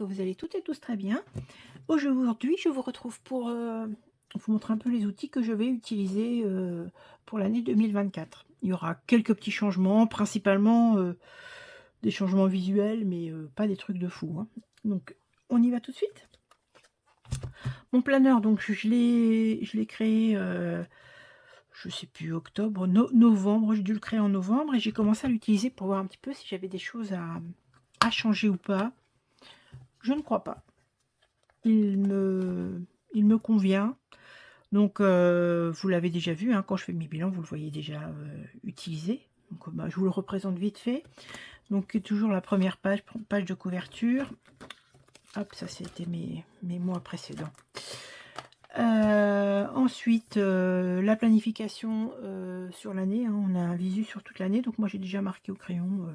que vous allez toutes et tous très bien. Aujourd'hui, je vous retrouve pour vous montrer un peu les outils que je vais utiliser pour l'année 2024. Il y aura quelques petits changements, principalement des changements visuels, mais pas des trucs de fou, hein. Donc, on y va tout de suite. Mon planeur, donc je l'ai créé, je sais plus, octobre, novembre. J'ai dû le créer en novembre et j'ai commencé à l'utiliser pour voir un petit peu si j'avais des choses à changer ou pas. Je ne crois pas. Il me convient. Donc, vous l'avez déjà vu, hein, quand je fais mes bilans, vous le voyez déjà utilisé. Donc, je vous le représente vite fait. Donc, toujours la première page, page de couverture. Hop, ça c'était mes mois précédents. Ensuite, la planification sur l'année. Hein, on a un visu sur toute l'année. Donc, moi, j'ai déjà marqué au crayon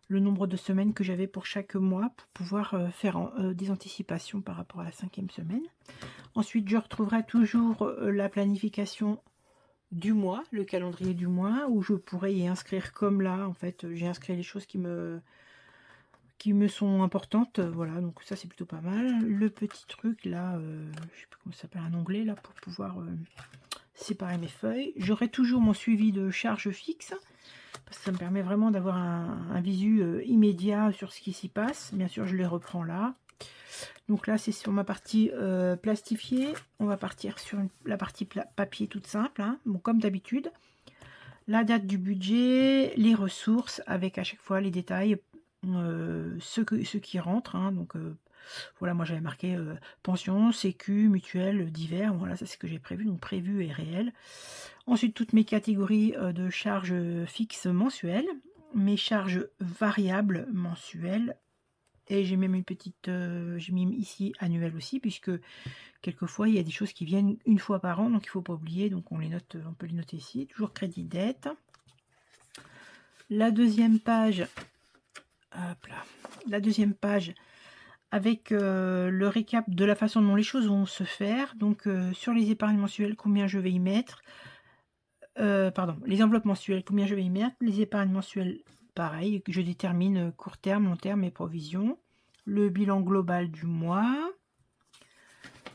le nombre de semaines que j'avais pour chaque mois pour pouvoir faire des anticipations par rapport à la 5e semaine. Ensuite, je retrouverai toujours la planification du mois, le calendrier du mois, où je pourrais y inscrire comme là. En fait, j'ai inscrit les choses qui me sont importantes. Voilà, donc ça, c'est plutôt pas mal. Le petit truc là, je sais plus comment ça s'appelle, un onglet là, pour pouvoir séparer mes feuilles. J'aurai toujours mon suivi de charge fixe, parce que ça me permet vraiment d'avoir un visu immédiat sur ce qui s'y passe. Bien sûr, je les reprends là. Donc là, c'est sur ma partie plastifiée. On va partir sur la partie papier toute simple, hein. Bon, comme d'habitude. La date du budget, les ressources, avec à chaque fois les détails, ce qui rentre, hein. Donc voilà, moi j'avais marqué pension, sécu, mutuelle, divers. Voilà, ça c'est ce que j'ai prévu, donc prévu et réel. Ensuite, toutes mes catégories de charges fixes mensuelles, mes charges variables mensuelles. Et j'ai même une petite, j'ai mis ici annuel aussi, puisque quelquefois il y a des choses qui viennent une fois par an, donc il ne faut pas oublier, donc on les note, on peut les noter ici. Toujours crédit dette. La deuxième page, hop là, la deuxième page avec le récap de la façon dont les choses vont se faire. Donc sur les épargnes mensuelles, combien je vais y mettre, pardon, les enveloppes mensuelles, combien je vais y mettre, les épargnes mensuelles, pareil, je détermine court terme, long terme et provisions. Le bilan global du mois.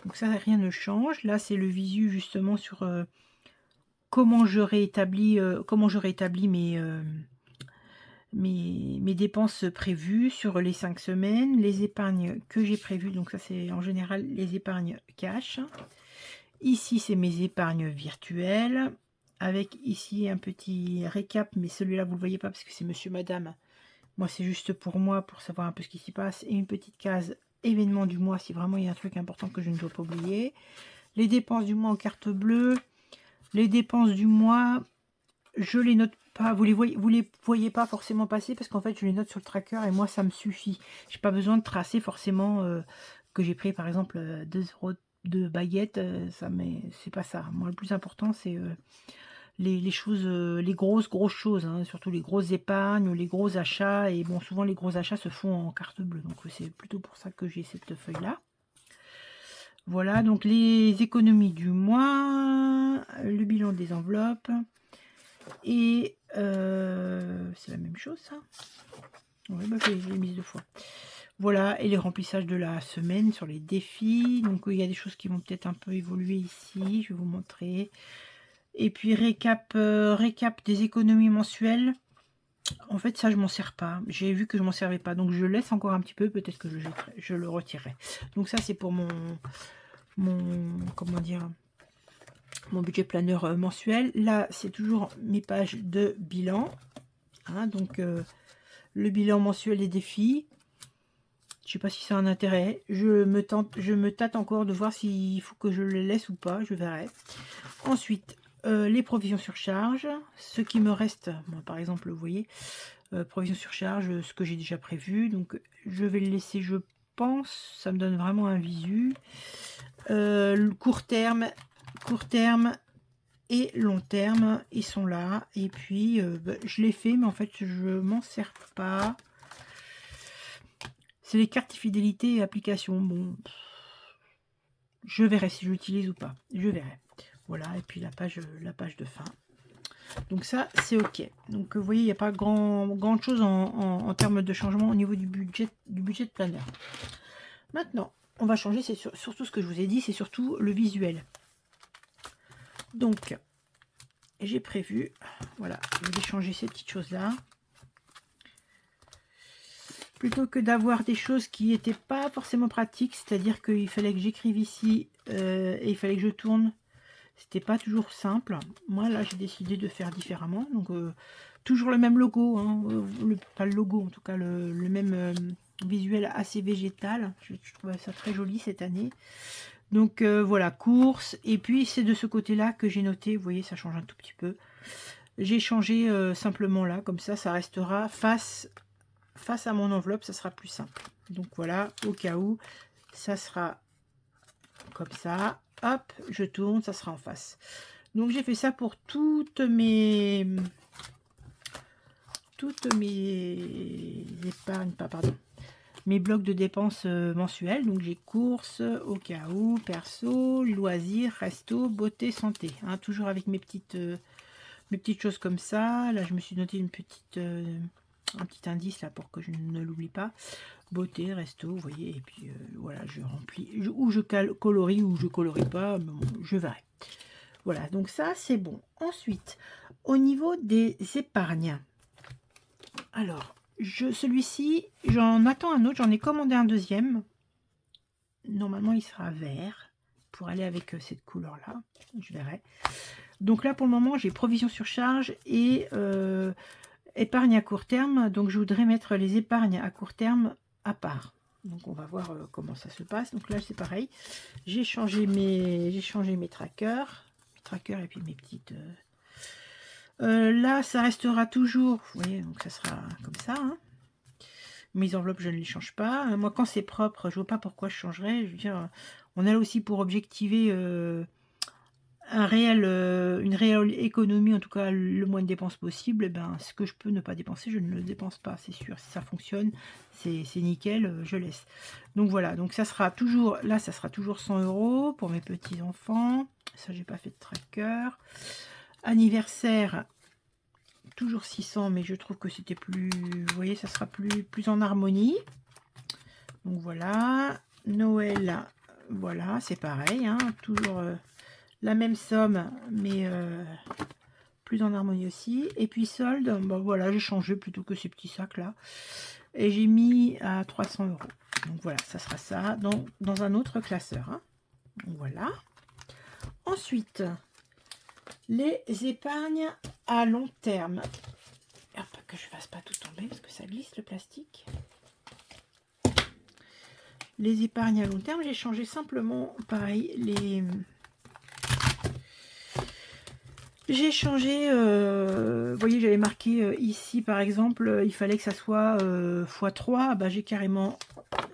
Donc ça, rien ne change. Là, c'est le visu justement sur comment je réétablis mes dépenses prévues sur les 5 semaines, les épargnes que j'ai prévues. Donc ça, c'est en général les épargnes cash. Ici, c'est mes épargnes virtuelles. Avec ici un petit récap, mais celui-là, vous ne le voyez pas parce que c'est monsieur, madame. Moi, c'est juste pour moi, pour savoir un peu ce qui s'y passe. Et une petite case événement du mois, si vraiment il y a un truc important que je ne dois pas oublier. Les dépenses du mois en carte bleue. Les dépenses du mois, je les note pas. Vous les voyez pas forcément passer parce qu'en fait, je les note sur le tracker et moi, ça me suffit. J'ai pas besoin de tracer forcément que j'ai pris, par exemple, 2 € de baguette. C'est pas ça. Moi, le plus important, c'est les choses, les grosses choses, hein, surtout les grosses épargnes, les gros achats. Et bon, souvent, les gros achats se font en carte bleue. Donc, c'est plutôt pour ça que j'ai cette feuille-là. Voilà, donc les économies du mois, le bilan des enveloppes. Et c'est la même chose, ça. Oui, bah, je l'ai mise 2 fois. Voilà, et les remplissages de la semaine sur les défis. Donc, il y a des choses qui vont peut-être un peu évoluer ici. Je vais vous montrer. Et puis, récap des économies mensuelles. En fait, ça, je m'en sers pas. J'ai vu que je m'en servais pas. Donc, je laisse encore un petit peu. Peut-être que je le retirerai. Donc, ça, c'est pour mon comment dire, mon budget planeur mensuel. Là, c'est toujours mes pages de bilan. Hein, donc, le bilan mensuel des défis. Je sais pas si ça a un intérêt. Je me tâte encore de voir s'il faut que je le laisse ou pas. Je verrai. Ensuite, les provisions sur charge. Ce qui me reste, moi, par exemple, vous voyez, provisions sur charge, ce que j'ai déjà prévu. Donc, je vais le laisser, je pense. Ça me donne vraiment un visu. Court terme et long terme, ils sont là. Et puis, je l'ai fait, mais en fait, je m'en sers pas. C'est les cartes fidélité et applications. Bon, je verrai si je l'utilise ou pas. Je verrai. Voilà, et puis la page de fin. Donc ça, c'est ok. Donc vous voyez, il n'y a pas grande chose en termes de changement au niveau du budget de planeur. Maintenant, on va changer, c'est surtout ce que je vous ai dit, c'est surtout le visuel. Donc, j'ai prévu, voilà, je vais changer ces petites choses-là. Plutôt que d'avoir des choses qui n'étaient pas forcément pratiques, c'est-à-dire qu'il fallait que j'écrive ici et il fallait que je tourne. C'était pas toujours simple. Moi, là, j'ai décidé de faire différemment. Donc, toujours le même logo, hein, pas le logo, en tout cas, le même visuel assez végétal. Je trouvais ça très joli cette année. Donc, voilà, course. Et puis, c'est de ce côté-là que j'ai noté. Vous voyez, ça change un tout petit peu. J'ai changé simplement là, comme ça restera face à mon enveloppe, ça sera plus simple. Donc voilà, au cas où, ça sera comme ça. Hop, je tourne, ça sera en face. Donc j'ai fait ça pour toutes mes épargnes, mes blocs de dépenses mensuels. Donc j'ai courses, au cas où, perso, loisirs, resto, beauté, santé. Hein, toujours avec mes petites choses comme ça. Là, je me suis noté un petit indice là pour que je ne l'oublie pas. Beauté, resto, vous voyez, et puis voilà, je remplis, ou je colorie, ou je colorie pas, bon, je verrai. Voilà, donc ça, c'est bon. Ensuite, au niveau des épargnes, alors, celui-ci, j'en attends un autre, j'en ai commandé un deuxième. Normalement, il sera vert, pour aller avec cette couleur-là, je verrai. Donc là, pour le moment, j'ai provision sur charge et épargne à court terme. Donc, je voudrais mettre les épargnes à court terme à part. Donc, on va voir comment ça se passe. Donc là, c'est pareil. J'ai changé mes trackers. Et puis mes petites... là, ça restera toujours... Vous voyez, donc ça sera comme ça. Hein. Mes enveloppes, je ne les change pas. Moi, quand c'est propre, je vois pas pourquoi je changerais. Je veux dire, on est là aussi pour objectiver... une réelle économie, en tout cas le moins de dépenses possible, eh ben, ce que je peux ne pas dépenser, je ne le dépense pas, c'est sûr. Si ça fonctionne, c'est nickel, je laisse. Donc voilà, donc ça sera toujours, là ça sera toujours 100 € pour mes petits enfants. Ça, j'ai pas fait de tracker. Anniversaire, toujours 600, mais je trouve que c'était plus, vous voyez, ça sera plus en harmonie. Donc voilà. Noël, voilà, c'est pareil, hein, toujours la même somme, mais plus en harmonie aussi. Et puis solde, bon, voilà, j'ai changé plutôt que ces petits sacs là. Et j'ai mis à 300 €. Donc voilà, ça sera ça dans un autre classeur. Hein. Donc voilà. Ensuite, les épargnes à long terme. Hop, que je ne fasse pas tout tomber parce que ça glisse le plastique. Les épargnes à long terme, j'ai changé simplement, pareil, j'ai changé, vous voyez, j'avais marqué ici, par exemple, il fallait que ça soit x3. Bah,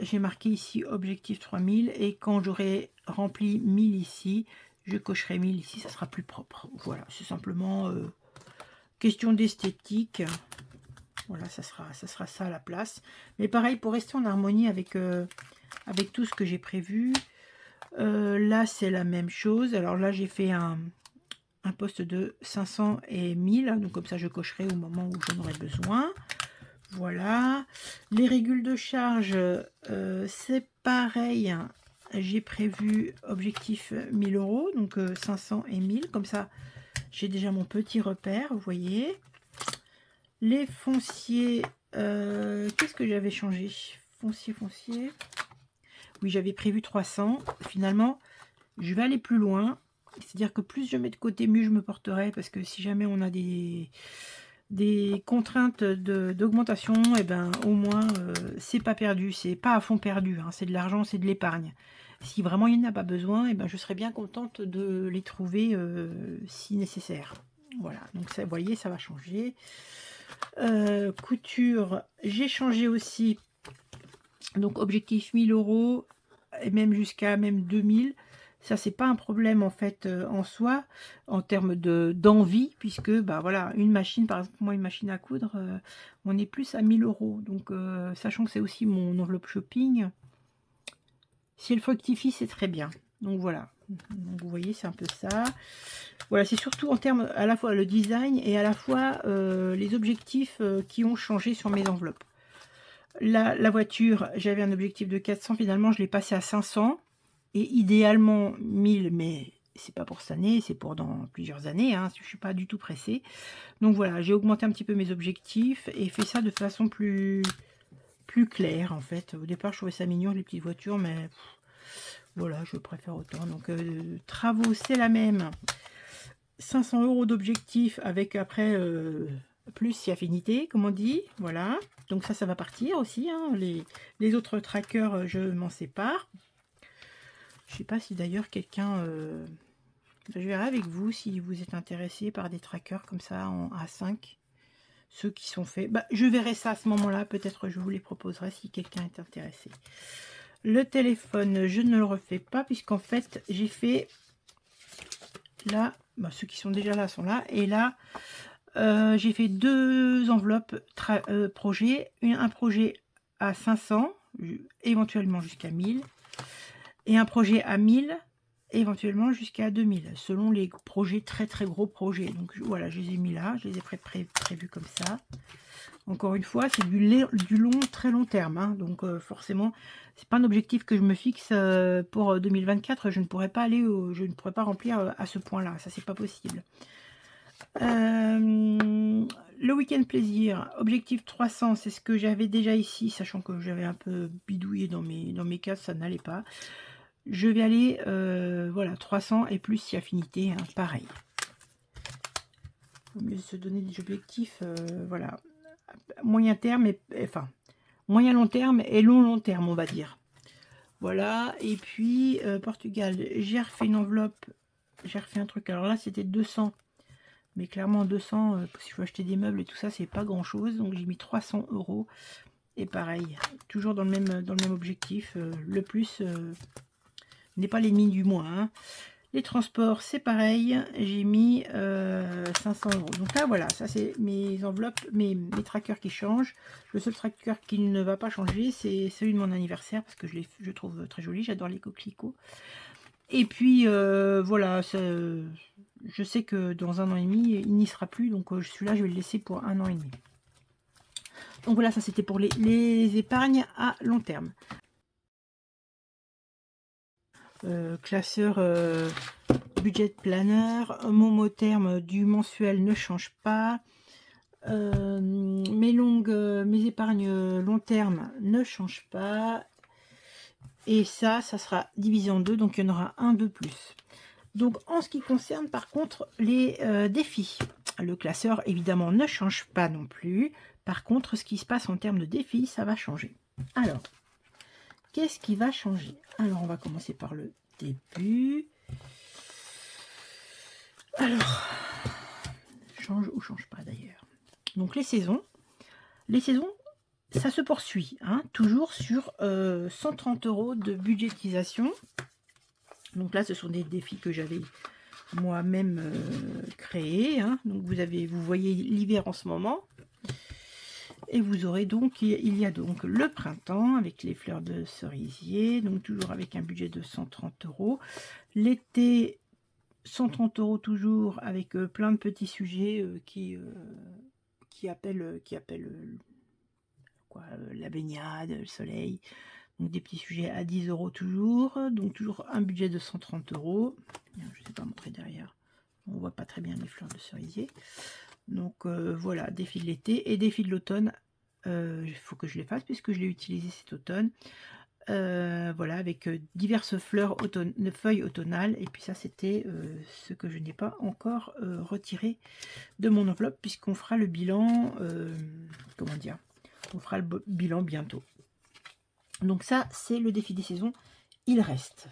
j'ai marqué ici objectif 3000. Et quand j'aurai rempli 1000 ici, je cocherai 1000 ici, ça sera plus propre. Voilà, c'est simplement question d'esthétique. Voilà, ça sera ça à la place. Mais pareil, pour rester en harmonie avec tout ce que j'ai prévu. Là, c'est la même chose. Alors là, j'ai fait un poste de 500 et 1000, donc comme ça je cocherai au moment où j'en aurai besoin. Voilà, les régules de charge, c'est pareil, j'ai prévu objectif 1000 €, donc 500 et 1000, comme ça j'ai déjà mon petit repère, vous voyez. Les fonciers, qu'est-ce que j'avais changé? Foncier, oui, j'avais prévu 300, finalement je vais aller plus loin. C'est-à-dire que plus je mets de côté, mieux je me porterai, parce que si jamais on a des contraintes d'augmentation, et ben au moins c'est pas perdu, c'est pas à fond perdu, hein, c'est de l'argent, c'est de l'épargne. Si vraiment il n'y en a pas besoin, et ben je serais bien contente de les trouver si nécessaire. Voilà, donc ça, vous voyez, ça va changer. Couture, j'ai changé aussi, donc objectif 1000 € et même jusqu'à 2000. Ça, c'est pas un problème en fait en soi, en termes d'envie, puisque bah voilà, une machine, par exemple, moi une machine à coudre, on est plus à 1000 €. Donc sachant que c'est aussi mon enveloppe shopping, si elle fructifie, c'est très bien. Donc voilà. Donc vous voyez, c'est un peu ça. Voilà, c'est surtout en termes à la fois le design et à la fois les objectifs qui ont changé sur mes enveloppes. La voiture, j'avais un objectif de 400, finalement je l'ai passé à 500 et idéalement 1000, mais c'est pas pour cette année, c'est pour dans plusieurs années, hein, je suis pas du tout pressée. Donc voilà, j'ai augmenté un petit peu mes objectifs et fait ça de façon plus claire en fait. Au départ je trouvais ça mignon les petites voitures, mais voilà, je préfère autant. Donc travaux c'est la même, 500 € d'objectif avec après plus si affinité, comme on dit, voilà. Donc ça va partir aussi, hein. Les autres trackers, je m'en sépare. Je sais pas si d'ailleurs quelqu'un... je verrai avec vous si vous êtes intéressé par des trackers comme ça en A5. Ceux qui sont faits. Bah, je verrai ça à ce moment-là. Peut-être je vous les proposerai si quelqu'un est intéressé. Le téléphone, je ne le refais pas puisqu'en fait, j'ai fait... Là, bah, ceux qui sont déjà là sont là. Et là... j'ai fait 2 enveloppes projet, un projet à 500, éventuellement jusqu'à 1000, et un projet à 1000, éventuellement jusqu'à 2000, selon les projets, très gros projets. Donc voilà, je les ai mis là, je les ai prévus comme ça. Encore une fois, c'est du long, très long terme, hein, donc forcément, c'est pas un objectif que je me fixe pour 2024, je ne pourrais pas aller, je ne pourrais pas remplir à ce point-là, ça c'est pas possible. Le week-end plaisir, objectif 300, c'est ce que j'avais déjà ici, sachant que j'avais un peu bidouillé dans mes cases, ça n'allait pas. Je vais aller, voilà, 300 et plus si affinité, hein, pareil. Il vaut mieux se donner des objectifs, voilà, moyen terme, enfin, moyen long terme et long terme, on va dire. Voilà, et puis Portugal, j'ai refait une enveloppe, j'ai refait un truc, alors là c'était 200. Mais clairement 200, si je veux acheter des meubles et tout ça, c'est pas grand chose. Donc j'ai mis 300 €. Et pareil, toujours dans le même objectif. Le plus n'est pas l'ennemi du moins, hein. Les transports, c'est pareil. J'ai mis 500 €. Donc là, voilà, ça c'est mes enveloppes, mes trackers qui changent. Le seul tracker qui ne va pas changer, c'est celui de mon anniversaire parce que je trouve très joli. J'adore les coquelicots. Et puis voilà, je sais que dans 1 an et demi, il n'y sera plus, donc celui-là, je vais le laisser pour 1 an et demi. Donc voilà, ça c'était pour les épargnes à long terme. Classeur budget planner, mon terme du mensuel ne change pas. Mes épargnes long terme ne changent pas. Et ça sera divisé en 2, donc il y en aura un de plus. Donc en ce qui concerne par contre les défis, le classeur évidemment ne change pas non plus. Par contre, ce qui se passe en termes de défis, ça va changer. Alors, qu'est-ce qui va changer? Alors, on va commencer par le début. Alors, change ou change pas d'ailleurs. Donc les saisons, ça se poursuit, hein, toujours sur 130 € de budgétisation. Donc là, ce sont des défis que j'avais moi-même créés, hein. Donc vous voyez l'hiver en ce moment. Et vous aurez donc, il y a donc le printemps avec les fleurs de cerisier, donc toujours avec un budget de 130 €. L'été, 130 € toujours avec plein de petits sujets qui appellent quoi, la baignade, le soleil. Donc des petits sujets à 10 € toujours, donc toujours un budget de 130 €. Je ne sais pas montrer derrière, on voit pas très bien les fleurs de cerisier. Donc voilà, défi de l'été et défi de l'automne. Il faut que je les fasse puisque je l'ai utilisé cet automne. Voilà, avec diverses feuilles automnales. Et puis ça, c'était ce que je n'ai pas encore retiré de mon enveloppe puisqu'on fera le bilan, comment dire, on fera le bilan bientôt. Donc ça, c'est le défi des saisons. Il reste.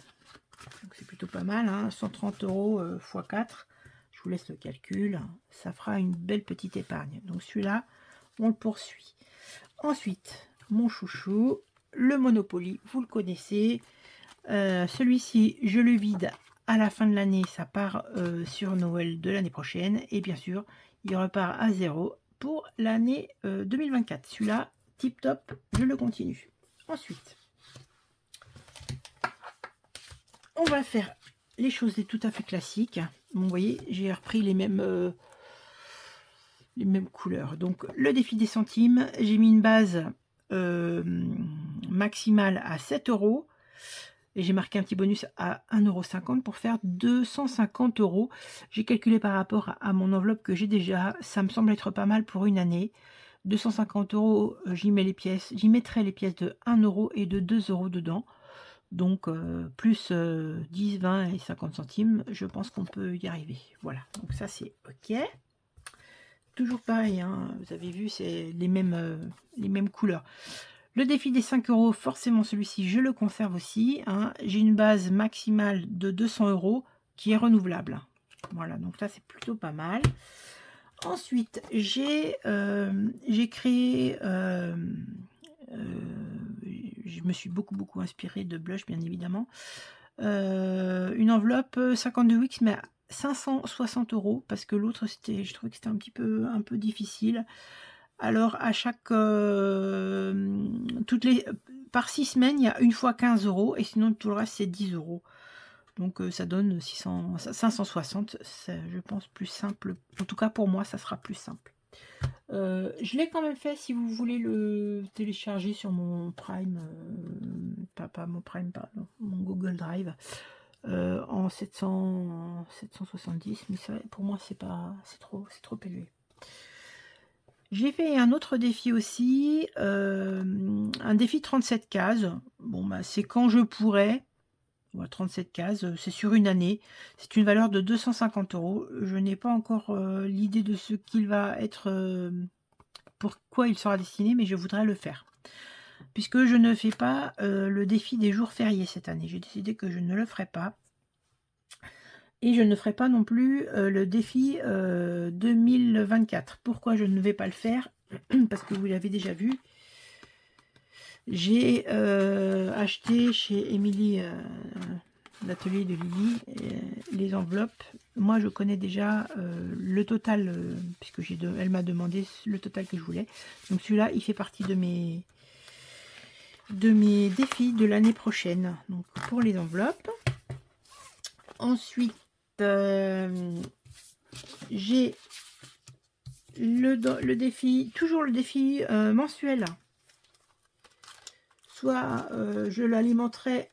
Donc c'est plutôt pas mal, hein, 130 € x 4. Je vous laisse le calcul. Ça fera une belle petite épargne. Donc celui-là, on le poursuit. Ensuite, mon chouchou, le Monopoly, vous le connaissez. Celui-ci, je le vide à la fin de l'année. Ça part sur Noël de l'année prochaine. Et bien sûr, il repart à 0 pour l'année 2024. Celui-là, tip top, je le continue. Ensuite, on va faire les choses tout à fait classiques. Bon, vous voyez, j'ai repris les mêmes couleurs. Donc, le défi des centimes, j'ai mis une base maximale à 7 € et j'ai marqué un petit bonus à 1,50 € pour faire 250 €. J'ai calculé par rapport à mon enveloppe que j'ai déjà. Ça me semble être pas mal pour une année. 250 €, j'y mettrai les pièces de 1 € et de 2 € dedans. Donc, plus 10, 20 et 50 centimes, je pense qu'on peut y arriver. Voilà, donc ça c'est OK. Toujours pareil, hein, vous avez vu, c'est les mêmes couleurs. Le défi des 5 €, forcément celui-ci, je le conserve aussi. Hein. J'ai une base maximale de 200 € qui est renouvelable. Voilà, donc là c'est plutôt pas mal. Ensuite, j'ai créé... je me suis beaucoup inspirée de blush, bien évidemment. Une enveloppe 52 Wix, mais à 560 € parce que l'autre, je trouvais que c'était un peu difficile. Alors, à chaque... par 6 semaines, il y a une fois 15 € et sinon tout le reste, c'est 10 €. Donc, ça donne 560. Je pense plus simple. En tout cas, pour moi, ça sera plus simple. Je l'ai quand même fait si vous voulez le télécharger sur mon Prime, pas mon Prime, pardon, mon Google Drive, en 770, mais ça, pour moi c'est trop élevé. J'ai fait un autre défi aussi, un défi 37 cases. Bon bah c'est quand je pourrai. 37 cases, c'est sur une année. C'est une valeur de 250 €. Je n'ai pas encore l'idée de ce qu'il va être, pourquoi il sera destiné, mais je voudrais le faire. Puisque je ne fais pas le défi des jours fériés cette année. J'ai décidé que je ne le ferai pas. Et je ne ferai pas non plus le défi 2024. Pourquoi je ne vais pas le faire? Parce que vous l'avez déjà vu. J'ai acheté chez Émilie, l'atelier de Lily, les enveloppes. Moi, je connais déjà le total, puisque elle m'a demandé le total que je voulais. Donc celui-là, il fait partie de mes défis de l'année prochaine. Donc pour les enveloppes. Ensuite, j'ai le défi, toujours le défi mensuel. Soit je l'alimenterai,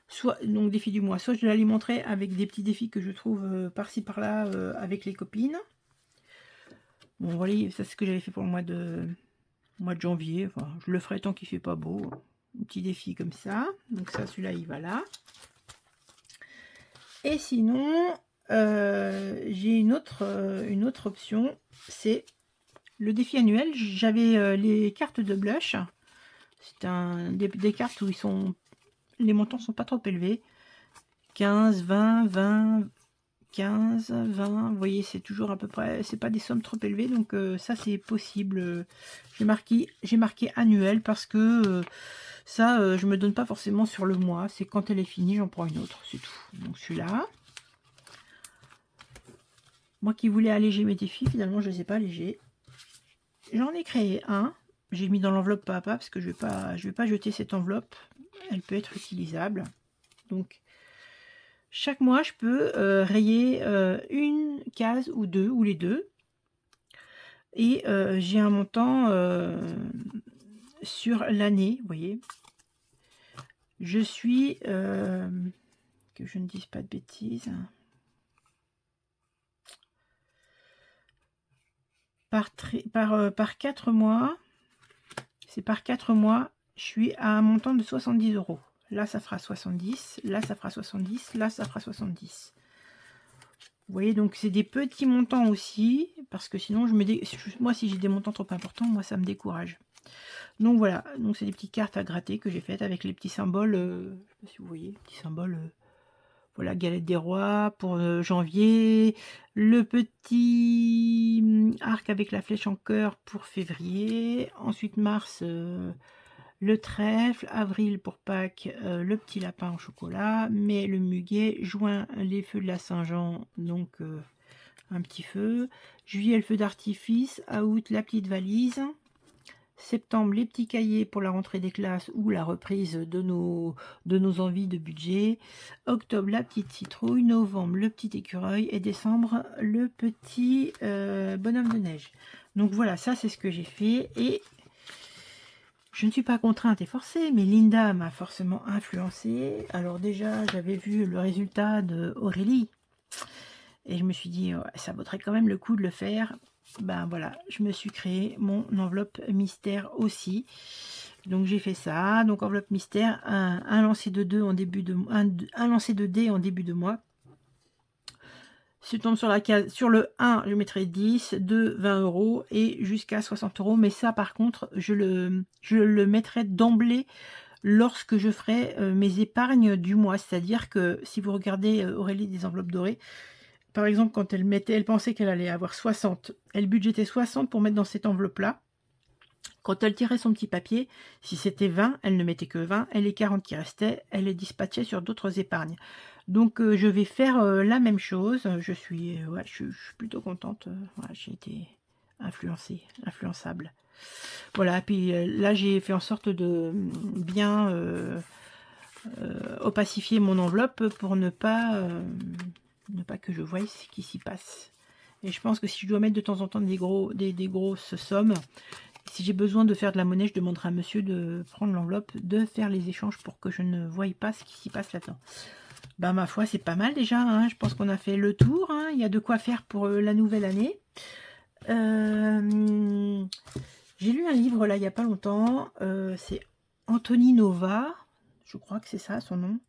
soit, donc défi du mois, soit je l'alimenterai avec des petits défis que je trouve par-ci par-là avec les copines. Bon, voilà, ça c'est ce que j'avais fait pour le mois de janvier. Enfin, je le ferai tant qu'il fait pas beau. Un petit défi comme ça. Donc ça, celui-là, il va là. Et sinon, j'ai une autre option, c'est le défi annuel. J'avais les cartes de blush. C'est des cartes où les montants sont pas trop élevés. 15, 20, 20, 15, 20. Vous voyez, c'est toujours à peu près, c'est pas des sommes trop élevées. Donc ça, c'est possible. J'ai marqué annuel parce que ça, je me donne pas forcément sur le mois. C'est quand elle est finie, j'en prends une autre. C'est tout. Donc celui-là. Moi qui voulais alléger mes défis, finalement, je ne les ai pas allégés. J'en ai créé un. J'ai mis dans l'enveloppe pas à pas parce que je vais pas jeter cette enveloppe. Elle peut être utilisable. Donc, chaque mois, je peux rayer une case ou deux, ou les deux. Et j'ai un montant sur l'année, vous voyez. Je suis, que je ne dise pas de bêtises, par 4 mois, c'est par 4 mois, je suis à un montant de 70 €. Là, ça fera 70, là, ça fera 70, là, ça fera 70. Vous voyez, donc c'est des petits montants aussi, parce que sinon, moi, si j'ai des montants trop importants, moi, ça me décourage. Donc voilà, donc c'est des petites cartes à gratter que j'ai faites avec les petits symboles, je sais pas si vous voyez, petits symboles... Voilà, galette des rois pour janvier. Le petit arc avec la flèche en cœur pour février. Ensuite, mars, le trèfle. Avril, pour Pâques, le petit lapin en chocolat. Mai, le muguet. Juin, les feux de la Saint-Jean, donc un petit feu. Juillet, le feu d'artifice. Août, la petite valise. septembre, les petits cahiers pour la rentrée des classes ou la reprise de nos envies de budget, octobre, la petite citrouille, novembre, le petit écureuil et décembre, le petit bonhomme de neige. Donc voilà, ça c'est ce que j'ai fait et je ne suis pas contrainte et forcée, mais Linda m'a forcément influencée. Alors déjà, j'avais vu le résultat de Aurélie et je me suis dit, ouais, ça vaudrait quand même le coup de le faire. Ben voilà, je me suis créé mon enveloppe mystère aussi. Donc j'ai fait ça. Donc enveloppe mystère, un lancer de dés en début de mois. Si je tombe sur la case, sur le 1, je mettrai 10, 2, 20 euros et jusqu'à 60 euros. Mais ça, par contre, je le mettrai d'emblée lorsque je ferai mes épargnes du mois. C'est-à-dire que si vous regardez Aurélie des enveloppes dorées, par exemple, quand elle pensait qu'elle allait avoir 60, elle budgétait 60 pour mettre dans cette enveloppe-là. Quand elle tirait son petit papier, si c'était 20, elle ne mettait que 20, et les 40 qui restaient, elle les dispatchait sur d'autres épargnes. Donc je vais faire la même chose. Je suis plutôt contente. Voilà, j'ai été influençable. Voilà, puis là j'ai fait en sorte de bien opacifier mon enveloppe pour ne pas que je voie ce qui s'y passe. Et je pense que si je dois mettre de temps en temps des grosses sommes, si j'ai besoin de faire de la monnaie, je demanderai à monsieur de prendre l'enveloppe, de faire les échanges pour que je ne voie pas ce qui s'y passe là-dedans. Ben, ma foi, c'est pas mal déjà. Hein. Je pense qu'on a fait le tour. Hein. Il y a de quoi faire pour la nouvelle année. J'ai lu un livre là il n'y a pas longtemps. C'est Anthony Nova. Je crois que c'est ça son nom.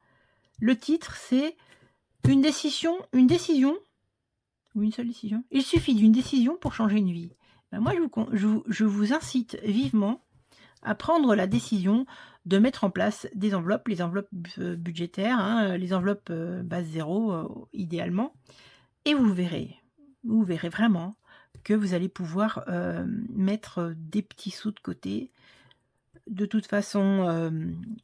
Le titre, c'est une décision ou une seule décision. Il suffit d'une décision pour changer une vie. Ben moi, je vous incite vivement à prendre la décision de mettre en place des enveloppes, les enveloppes budgétaires, hein, les enveloppes base zéro, idéalement. Et vous verrez vraiment que vous allez pouvoir mettre des petits sous de côté. De toute façon,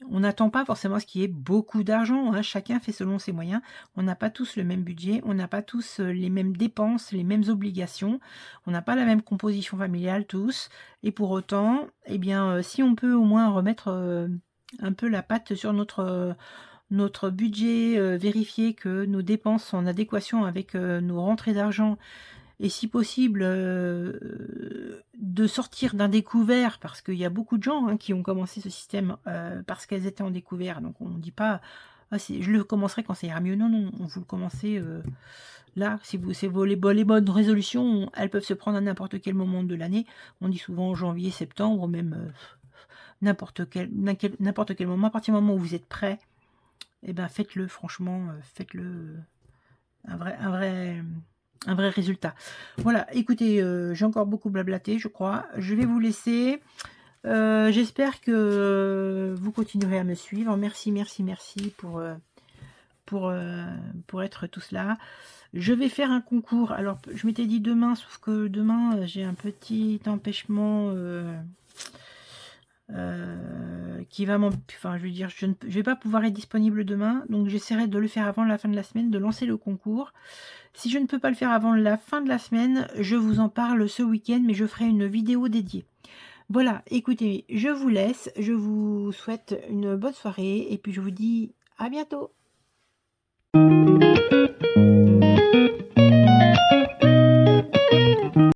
on n'attend pas forcément ce qui est beaucoup d'argent. Hein. Chacun fait selon ses moyens. On n'a pas tous le même budget. On n'a pas tous les mêmes dépenses, les mêmes obligations. On n'a pas la même composition familiale tous. Et pour autant, eh bien, si on peut au moins remettre un peu la patte sur notre budget, vérifier que nos dépenses sont en adéquation avec nos rentrées d'argent, et si possible de sortir d'un découvert, parce qu'il y a beaucoup de gens hein, qui ont commencé ce système parce qu'elles étaient en découvert. Donc on ne dit pas ah, je le commencerai quand ça ira mieux. Non, non, vous le commencez là. Si les bonnes résolutions, elles peuvent se prendre à n'importe quel moment de l'année. On dit souvent janvier, septembre, même n'importe quel moment. À partir du moment où vous êtes prêt, eh ben faites-le, franchement, faites-le. Un vrai résultat. Voilà, écoutez, j'ai encore beaucoup blablaté, je crois. Je vais vous laisser. J'espère que vous continuerez à me suivre. Merci pour être tous là. Je vais faire un concours. Alors, je m'étais dit demain, sauf que demain, j'ai un petit empêchement qui va enfin, je veux dire, je vais pas pouvoir être disponible demain. Donc, j'essaierai de le faire avant la fin de la semaine, de lancer le concours. Si je ne peux pas le faire avant la fin de la semaine, je vous en parle ce week-end, mais je ferai une vidéo dédiée. Voilà, écoutez, je vous laisse, je vous souhaite une bonne soirée, et puis je vous dis à bientôt.